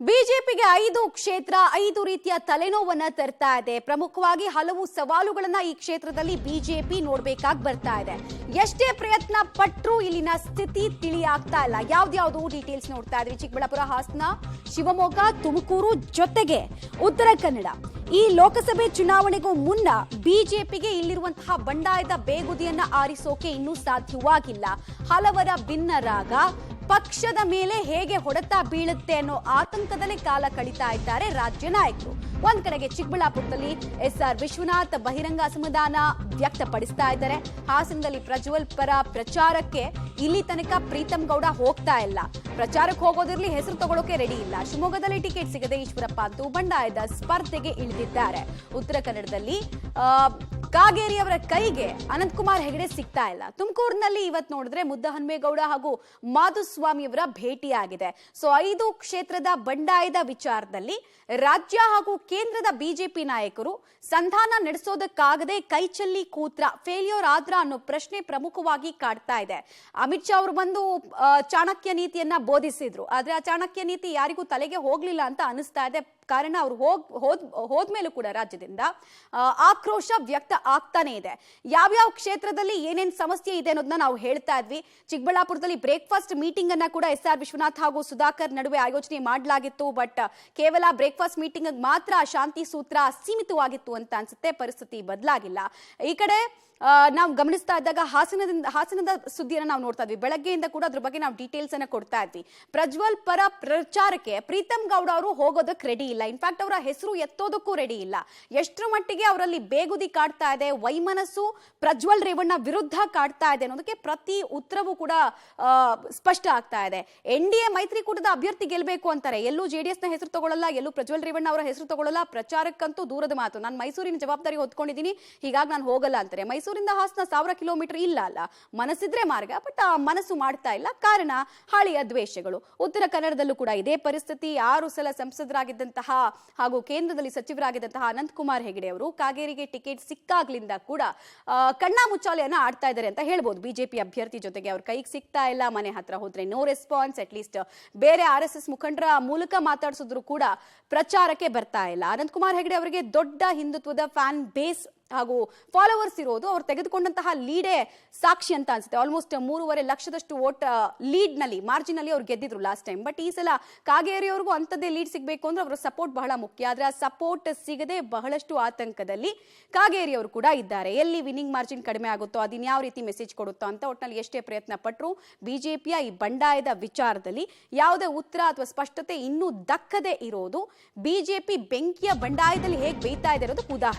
ಬಿಜೆಪಿಗೆ 5 ಕ್ಷೇತ್ರ 5 ರೀತಿಯ ತಲೆನೋವನ್ನ ತರ್ತಾ ಇದೆ. ಪ್ರಮುಖವಾಗಿ ಹಲವು ಸವಾಲುಗಳನ್ನ ಈ ಕ್ಷೇತ್ರದಲ್ಲಿ ಬಿಜೆಪಿ ನೋಡಬೇಕಾಗಿ ಬರ್ತಾ ಇದೆ. ಎಷ್ಟೇ ಪ್ರಯತ್ನ ಪಟ್ಟರೂ ಇಲ್ಲಿನ ಸ್ಥಿತಿ ತಿಳಿಯಾಗ್ತಾ ಇಲ್ಲ. ಯಾವ್ದು ಡೀಟೇಲ್ಸ್ ನೋಡ್ತಾ ಇದ್ವಿ. ಚಿಕ್ಕಬಳ್ಳಾಪುರ, ಹಾಸನ, ಶಿವಮೊಗ್ಗ, ತುಮಕೂರು ಜೊತೆಗೆ ಉತ್ತರ ಕನ್ನಡ. ಈ ಲೋಕಸಭೆ ಚುನಾವಣೆಗೂ ಮುನ್ನ ಬಿಜೆಪಿಗೆ ಇಲ್ಲಿರುವಂತಹ ಬಂಡಾಯದ ಬೇಗುದಿಯನ್ನ ಆರಿಸೋಕೆ ಇನ್ನೂ ಸಾಧ್ಯವಾಗಿಲ್ಲ. ಹಲವರ ಭಿನ್ನರಾಗ ಪಕ್ಷದ ಮೇಲೆ ಹೇಗೆ ಹೊಡೆತ ಬೀಳುತ್ತೆ ಅನ್ನೋ ಆತಂಕದಲ್ಲೇ ಕಾಲ ಕಳೀತಾ ಇದ್ದಾರೆ ರಾಜ್ಯ ನಾಯಕರು. ಒಂದ್ ಕಡೆಗೆ ಚಿಕ್ಕಬಳ್ಳಾಪುರದಲ್ಲಿ ಎಸ್ಆರ್ ವಿಶ್ವನಾಥ್ ಬಹಿರಂಗ ಅಸಮಾಧಾನ ವ್ಯಕ್ತಪಡಿಸ್ತಾ ಇದ್ದಾರೆ. ಹಾಸನದಲ್ಲಿ ಪ್ರಜ್ವಲ್ ಪರ ಪ್ರಚಾರಕ್ಕೆ ಇಲ್ಲಿ ತನಕ ಪ್ರೀತಂ ಗೌಡ ಹೋಗ್ತಾ ಇಲ್ಲ. ಪ್ರಚಾರಕ್ಕೆ ಹೋಗೋದಿರ್ಲಿ, ಹೆಸರು ತಗೊಳ್ಳೋಕೆ ರೆಡಿ ಇಲ್ಲ. ಶಿವಮೊಗ್ಗದಲ್ಲಿ ಟಿಕೆಟ್ ಸಿಗದೆ ಈಶ್ವರಪ್ಪ ಅಂತೂ ಬಂಡಾಯದ ಸ್ಪರ್ಧೆಗೆ ಇಳಿದಿದ್ದಾರೆ. ಉತ್ತರ ಕನ್ನಡದಲ್ಲಿ ಕಾಗೇರಿ ಅವರ ಕೈಗೆ ಅನಂತಕುಮಾರ್ ಹೆಗಡೆ ಸಿಗ್ತಾ ಇಲ್ಲ. ತುಮಕೂರಿನಲ್ಲಿ ಇವತ್ತು ನೋಡಿದ್ರೆ ಮುದ್ದಹನುಮೇಗೌಡ ಹಾಗೂ ಮಾಧುಸ್ವಾಮಿ ಅವರ ಭೇಟಿಯಾಗಿದೆ. ಸೊ 5 ಕ್ಷೇತ್ರದ ಬಂಡಾಯದ ವಿಚಾರದಲ್ಲಿ ರಾಜ್ಯ ಹಾಗೂ ಕೇಂದ್ರದ ಬಿಜೆಪಿ ನಾಯಕರು ಸಂಧಾನ ನಡೆಸೋದಕ್ಕಾಗದೆ ಕೈಚಲ್ಲಿ ಕೂತ್ರ, ಫೇಲ್ಯೂರ್ ಆದ್ರ ಅನ್ನೋ ಪ್ರಶ್ನೆ ಪ್ರಮುಖವಾಗಿ ಕಾಡ್ತಾ ಇದೆ. ಅಮಿತ್ ಶಾ ಅವರು ಬಂದು ಚಾಣಕ್ಯ ನೀತಿಯನ್ನ ಬೋಧಿಸಿದ್ರು. ಆದ್ರೆ ಆ ಚಾಣಕ್ಯ ನೀತಿ ಯಾರಿಗೂ ತಲೆಗೆ ಹೋಗ್ಲಿಲ್ಲ ಅಂತ ಅನಿಸ್ತಾ ಇದೆ. ಕಾರಣ ಅವರು ಹೋದ್ಮೇಲೂ ಕೂಡ ರಾಜ್ಯದಿಂದ ಆಕ್ರೋಶ ವ್ಯಕ್ತ ಆಗ್ತಾನೆ ಇದೆ. ಯಾವ್ಯಾವ ಕ್ಷೇತ್ರದಲ್ಲಿ ಏನೇನ್ ಸಮಸ್ಯೆ ಇದೆ ಅನ್ನೋದನ್ನ ನಾವು ಹೇಳ್ತಾ ಇದ್ವಿ. ಚಿಕ್ಕಬಳ್ಳಾಪುರದಲ್ಲಿ ಬ್ರೇಕ್ಫಾಸ್ಟ್ ಮೀಟಿಂಗ್ ಅನ್ನ ಕೂಡ ಎಸ್ಆರ್ ವಿಶ್ವನಾಥ್ ಹಾಗೂ ಸುಧಾಕರ್ ನಡುವೆ ಆಯೋಜನೆ ಮಾಡಲಾಗಿತ್ತು. ಬಟ್ ಕೇವಲ ಬ್ರೇಕ್ಫಾಸ್ಟ್ ಮೀಟಿಂಗ್ ಮಾತ್ರ ಶಾಂತಿ ಸೂತ್ರ ಸೀಮಿತವಾಗಿತ್ತು ಅಂತ ಅನ್ಸುತ್ತೆ. ಪರಿಸ್ಥಿತಿ ಬದಲಾಗಿಲ್ಲ. ಈ ಕಡೆ ನಾವು ಗಮನಿಸ್ತಾ ಇದ್ದಾಗ ಹಾಸನದ ಸುದ್ದಿಯನ್ನು ನಾವು ನೋಡ್ತಾ ಇದ್ವಿ. ಬೆಳಗ್ಗೆಯಿಂದ ಕೂಡ ಅದ್ರ ಬಗ್ಗೆ ನಾವು ಡೀಟೇಲ್ಸ್ ಅನ್ನ ಕೊಡ್ತಾ ಇದ್ವಿ. ಪ್ರಜ್ವಲ್ ಪರ ಪ್ರಚಾರಕ್ಕೆ ಪ್ರೀತಂ ಗೌಡ ಅವರು ಹೋಗೋದಕ್ಕೆ ರೆಡಿ ಇಲ್ಲ. ಇನ್ಫ್ಯಾಕ್ಟ್ ಅವರ ಹೆಸರು ಎತ್ತೋದಕ್ಕೂ ರೆಡಿ ಇಲ್ಲ. ಎಷ್ಟರ ಮಟ್ಟಿಗೆ ಅವರಲ್ಲಿ ಬೇಗುದಿ ಕಾಡ್ತಾ ಇದೆ, ವೈಮನಸ್ಸು ಪ್ರಜ್ವಲ್ ರೇವಣ್ಣ ವಿರುದ್ಧ ಕಾಡ್ತಾ ಇದೆ ಅನ್ನೋದಕ್ಕೆ ಪ್ರತಿ ಉತ್ತರವೂ ಕೂಡ ಸ್ಪಷ್ಟ ಆಗ್ತಾ ಇದೆ. NDA ಮೈತ್ರಿಕೂಟದ ಅಭ್ಯರ್ಥಿ ಗೆಲ್ಲಬೇಕು ಅಂತಾರೆ. ಎಲ್ಲೂ JDS ನ ಹೆಸರು ತಗೊಳ್ಳಲ್ಲ, ಎಲ್ಲೂ ಪ್ರಜ್ವಲ್ ರೇವಣ್ಣ ಅವರ ಹೆಸರು ತಗೊಳ್ಳಲ್ಲ. ಪ್ರಚಾರಕ್ಕಂತೂ ದೂರದ ಮಾತು. ನಾನು ಮೈಸೂರಿನ ಜವಾಬ್ದಾರಿ ಹೊತ್ಕೊಂಡಿದ್ದೀನಿ, ಹೀಗಾಗಿ ನಾನು ಹೋಗಲ್ಲ ಅಂತಾರೆ. ಮೈಸೂರಿಂದ ಹಾಸನ 1000 ಕಿಲೋಮೀಟರ್ ಇಲ್ಲ ಅಲ್ಲ, ಮನಸ್ಸಿದ್ರೆ ಮಾರ್ಗ. ಬಟ್ ಆ ಮನಸ್ಸು ಮಾಡ್ತಾ ಇಲ್ಲ. ಕಾರಣ ಹಳೆಯ ದ್ವೇಷಗಳು. ಉತ್ತರ ಕನ್ನಡದಲ್ಲೂ ಕೂಡ ಇದೇ ಪರಿಸ್ಥಿತಿ. 6 ಸಲ ಸಂಸದರಾಗಿದ್ದಂತಹ ಹಾಗೂ ಕೇಂದ್ರದಲ್ಲಿ ಸಚಿವರಾಗಿದ್ದಂತಹ ಅನಂತಕುಮಾರ್ ಹೆಗಡೆ ಅವರು ಕಾಗೇರಿಗೆ ಟಿಕೆಟ್ ಸಿಕ್ಕಾಗ್ಲಿಂದ ಕೂಡ ಕಣ್ಣಾ ಮುಚ್ಚಾಲೆಯನ್ನ ಆಡ್ತಾ ಇದ್ದಾರೆ ಅಂತ ಹೇಳ್ಬೋದು. ಬಿಜೆಪಿ ಅಭ್ಯರ್ಥಿ ಜೊತೆಗೆ ಅವ್ರ ಕೈಗೆ ಸಿಗ್ತಾ ಇಲ್ಲ. ಮನೆ ಹತ್ರ ಹೋದ್ರೆ ನೋ ರೆಸ್ಪಾನ್ಸ್. ಅಟ್ಲೀಸ್ಟ್ ಬೇರೆ RSS ಮುಖಂಡರ ಮೂಲಕ ಮಾತಾಡಿಸಿದ್ರು ಕೂಡ ಪ್ರಚಾರಕ್ಕೆ ಬರ್ತಾ ಇಲ್ಲ. ಅನಂತಕುಮಾರ್ ಹೆಗಡೆ ಅವರಿಗೆ ದೊಡ್ಡ ಹಿಂದುತ್ವದ ಫ್ಯಾನ್ ಬೇಸ್ ಹಾಗೂ ಫಾಲೋವರ್ಸ್ ಇರೋದು. ಅವ್ರು ತೆಗೆದುಕೊಂಡಂತಹ ಲೀಡೇ ಸಾಕ್ಷಿ ಅಂತ ಅನ್ಸುತ್ತೆ. ಆಲ್ಮೋಸ್ಟ್ 3.5 ಲಕ್ಷದಷ್ಟು ವೋಟ್ ಲೀಡ್ ನಲ್ಲಿ ಮಾರ್ಜಿನ್ ಅಲ್ಲಿ ಅವ್ರು ಗೆದ್ದಿದ್ರು ಲಾಸ್ಟ್ ಟೈಮ್. ಬಟ್ ಈ ಸಲ ಕಾಗೇರಿ ಅವ್ರಿಗೂ ಅಂತದ್ದೇ ಲೀಡ್ ಸಿಗಬೇಕು ಅಂದ್ರೆ ಅವರ ಸಪೋರ್ಟ್ ಬಹಳ ಮುಖ್ಯ. ಆದ್ರೆ ಆ ಸಪೋರ್ಟ್ ಸಿಗದೆ ಬಹಳಷ್ಟು ಆತಂಕದಲ್ಲಿ ಕಾಗೇರಿ ಅವರು ಕೂಡ ಇದ್ದಾರೆ. ಎಲ್ಲಿ ವಿನ್ನಿಂಗ್ ಮಾರ್ಜಿನ್ ಕಡಿಮೆ ಆಗುತ್ತೋ ಅದನ್ನ ಯಾವ ರೀತಿ ಮೆಸೇಜ್ ಕೊಡುತ್ತೋ ಅಂತ ಒಟ್ಟಿನಲ್ಲಿ ಎಷ್ಟೇ ಪ್ರಯತ್ನ ಪಟ್ಟರು ಬಿಜೆಪಿಯ ಈ ಬಂಡಾಯದ ವಿಚಾರದಲ್ಲಿ ಯಾವುದೇ ಉತ್ತರ ಅಥವಾ ಸ್ಪಷ್ಟತೆ ಇನ್ನೂ ದಕ್ಕದೇ ಇರೋದು ಬಿಜೆಪಿ ಬೆಂಕಿಯ ಬಂಡಾಯದಲ್ಲಿ ಹೇಗೆ ಬೇಯ್ತಾ ಇದೆ ಇರೋದಕ್ಕೆ ಉದಾಹರಣೆ.